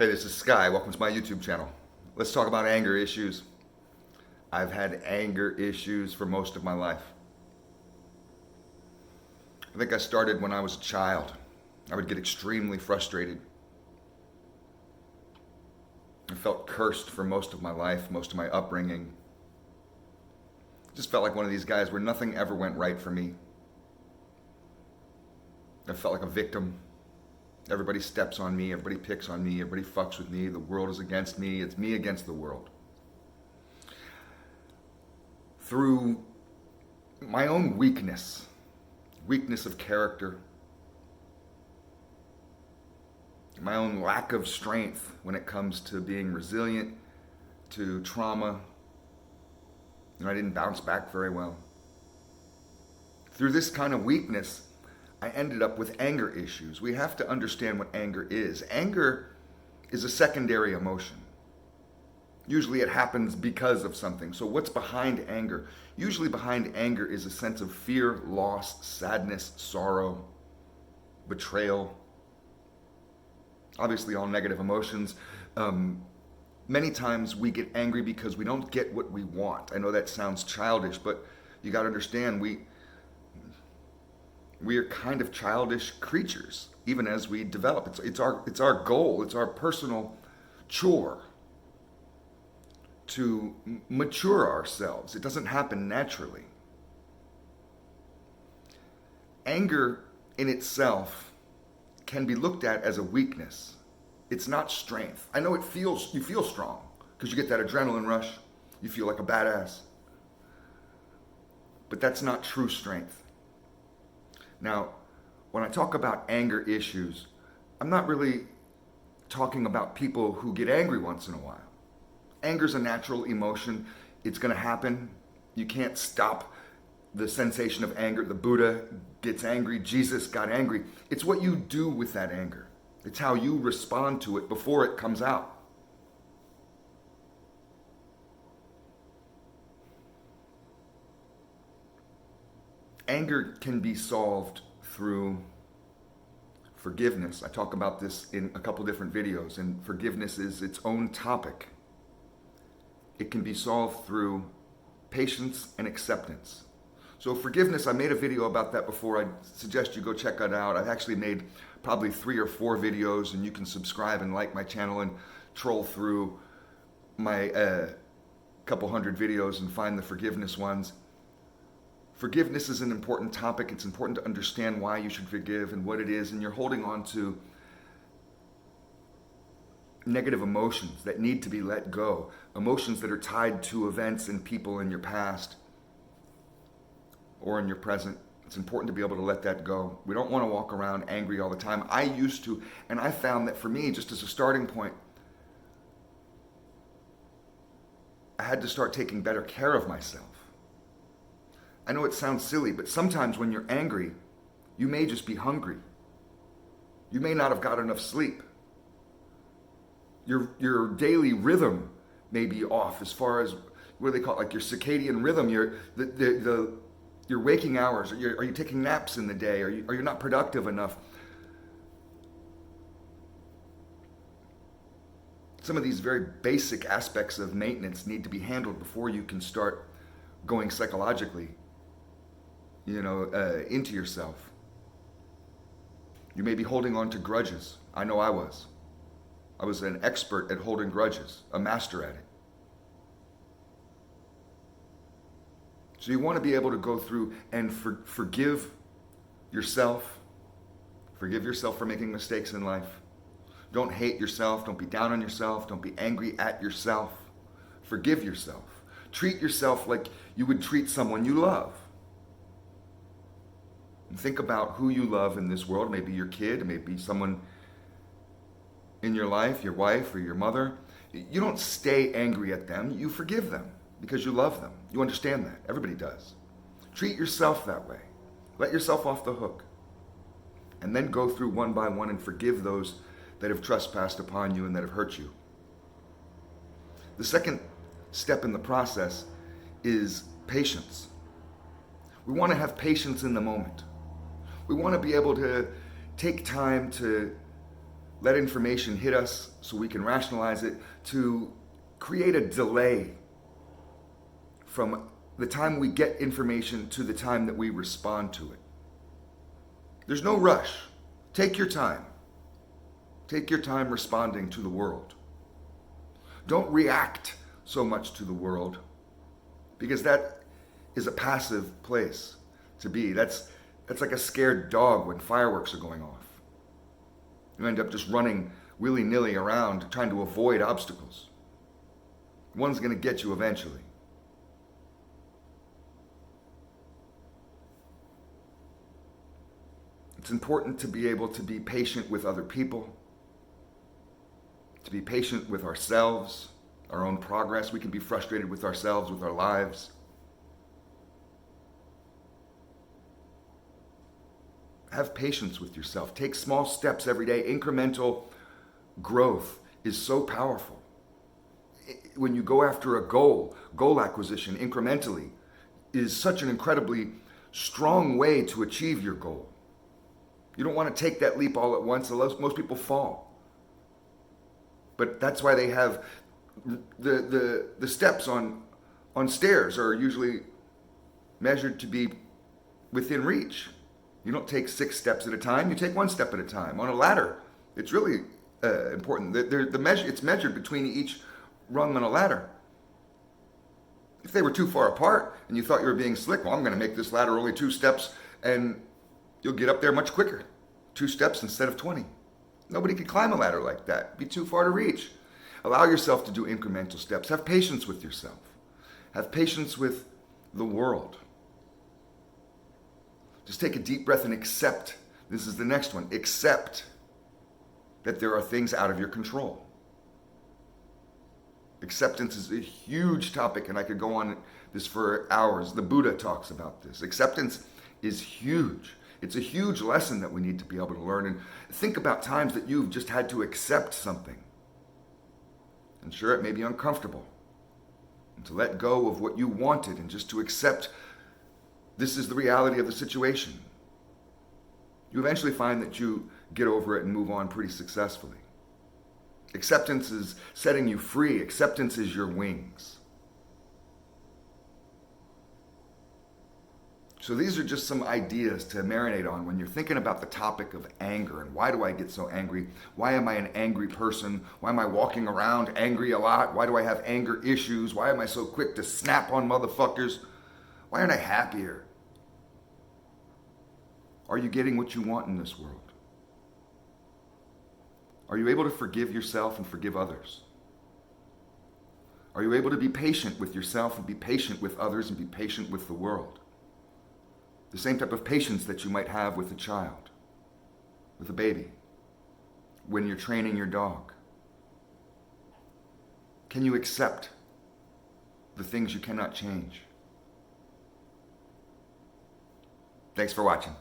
Hey, this is Sky. Welcome to my YouTube channel. Let's talk about anger issues. I've had anger issues for most of my life. I think I started when I was a child. I would get extremely frustrated. I felt cursed for most of my life, most of my upbringing. Just felt like one of these guys where nothing ever went right for me. I felt like a victim. Everybody steps on me, everybody picks on me, everybody fucks with me, the world is against me, it's me against the world. Through my own weakness of character, my own lack of strength when it comes to being resilient to trauma, I didn't bounce back very well. Through this kind of weakness, I ended up with anger issues. We have to understand what anger is. Anger is a secondary emotion. Usually it happens because of something. So what's behind anger? Usually behind anger is a sense of fear, loss, sadness, sorrow, betrayal. Obviously all negative emotions. Many times we get angry because we don't get what we want. I know that sounds childish, but you got to understand we are kind of childish creatures, even as we develop. It's our goal, it's our personal chore to mature ourselves. It doesn't happen naturally. Anger in itself can be looked at as a weakness. It's not strength. I know you feel strong because you get that adrenaline rush. You feel like a badass. But that's not true strength. Now, when I talk about anger issues, I'm not really talking about people who get angry once in a while. Anger's a natural emotion. It's going to happen. You can't stop the sensation of anger. The Buddha gets angry. Jesus got angry. It's what you do with that anger. It's how you respond to it before it comes out. Anger can be solved through forgiveness. I talk about this in a couple different videos, and forgiveness is its own topic. It can be solved through patience and acceptance. So forgiveness, I made a video about that before. I suggest you go check that out. I've actually made probably 3 or 4 videos, and you can subscribe and like my channel and troll through my couple hundred videos and find the forgiveness ones. Forgiveness is an important topic. It's important to understand why you should forgive and what it is, and you're holding on to negative emotions that need to be let go, emotions that are tied to events and people in your past or in your present. It's important to be able to let that go. We don't want to walk around angry all the time. I used to, and I found that for me, just as a starting point, I had to start taking better care of myself. I know it sounds silly, but sometimes when you're angry, you may just be hungry. You may not have got enough sleep. Your daily rhythm may be off as far as, what do they call it, like your circadian rhythm, your waking hours. Are you taking naps in the day? Are you not productive enough? Some of these very basic aspects of maintenance need to be handled before you can start going psychologically into yourself. You may be holding on to grudges. I know I was. I was an expert at holding grudges, a master at it. So you want to be able to go through and forgive yourself. Forgive yourself for making mistakes in life. Don't hate yourself. Don't be down on yourself. Don't be angry at yourself. Forgive yourself. Treat yourself like you would treat someone you love. And think about who you love in this world. Maybe your kid, maybe someone in your life, your wife or your mother. You don't stay angry at them. You forgive them because you love them. You understand that. Everybody does. Treat yourself that way. Let yourself off the hook. And then go through one by one and forgive those that have trespassed upon you and that have hurt you. The second step in the process is patience. We want to have patience in the moment. We want to be able to take time to let information hit us so we can rationalize it, to create a delay from the time we get information to the time that we respond to it. There's no rush. Take your time. Take your time responding to the world. Don't react so much to the world, because that is a passive place to be. That's like a scared dog when fireworks are going off. You end up just running willy-nilly around trying to avoid obstacles. One's going to get you eventually. It's important to be able to be patient with other people, to be patient with ourselves, our own progress. We can be frustrated with ourselves, with our lives. Have patience with yourself. Take small steps every day. Incremental growth is so powerful. When you go after a goal acquisition incrementally is such an incredibly strong way to achieve your goal. You don't want to take that leap all at once. Most people fall. But that's why they have the steps on stairs are usually measured to be within reach. You don't take 6 steps at a time. You take 1 step at a time. On a ladder, it's really important. It's measured between each rung on a ladder. If they were too far apart and you thought you were being slick, well, I'm going to make this ladder only 2 steps, and you'll get up there much quicker. 2 steps instead of 20. Nobody can climb a ladder like that. It'd be too far to reach. Allow yourself to do incremental steps. Have patience with yourself. Have patience with the world. Just take a deep breath and accept. This is the next one. Accept that there are things out of your control. Acceptance is a huge topic, and I could go on this for hours. The Buddha talks about this. Acceptance is huge. It's a huge lesson that we need to be able to learn. And think about times that you've just had to accept something. And sure, it may be uncomfortable. And to let go of what you wanted and just to accept this is the reality of the situation. You eventually find that you get over it and move on pretty successfully. Acceptance is setting you free. Acceptance is your wings. So these are just some ideas to marinate on when you're thinking about the topic of anger and why do I get so angry? Why am I an angry person? Why am I walking around angry a lot? Why do I have anger issues? Why am I so quick to snap on motherfuckers? Why aren't I happier? Are you getting what you want in this world? Are you able to forgive yourself and forgive others? Are you able to be patient with yourself and be patient with others and be patient with the world? The same type of patience that you might have with a child, with a baby, when you're training your dog. Can you accept the things you cannot change? Thanks for watching.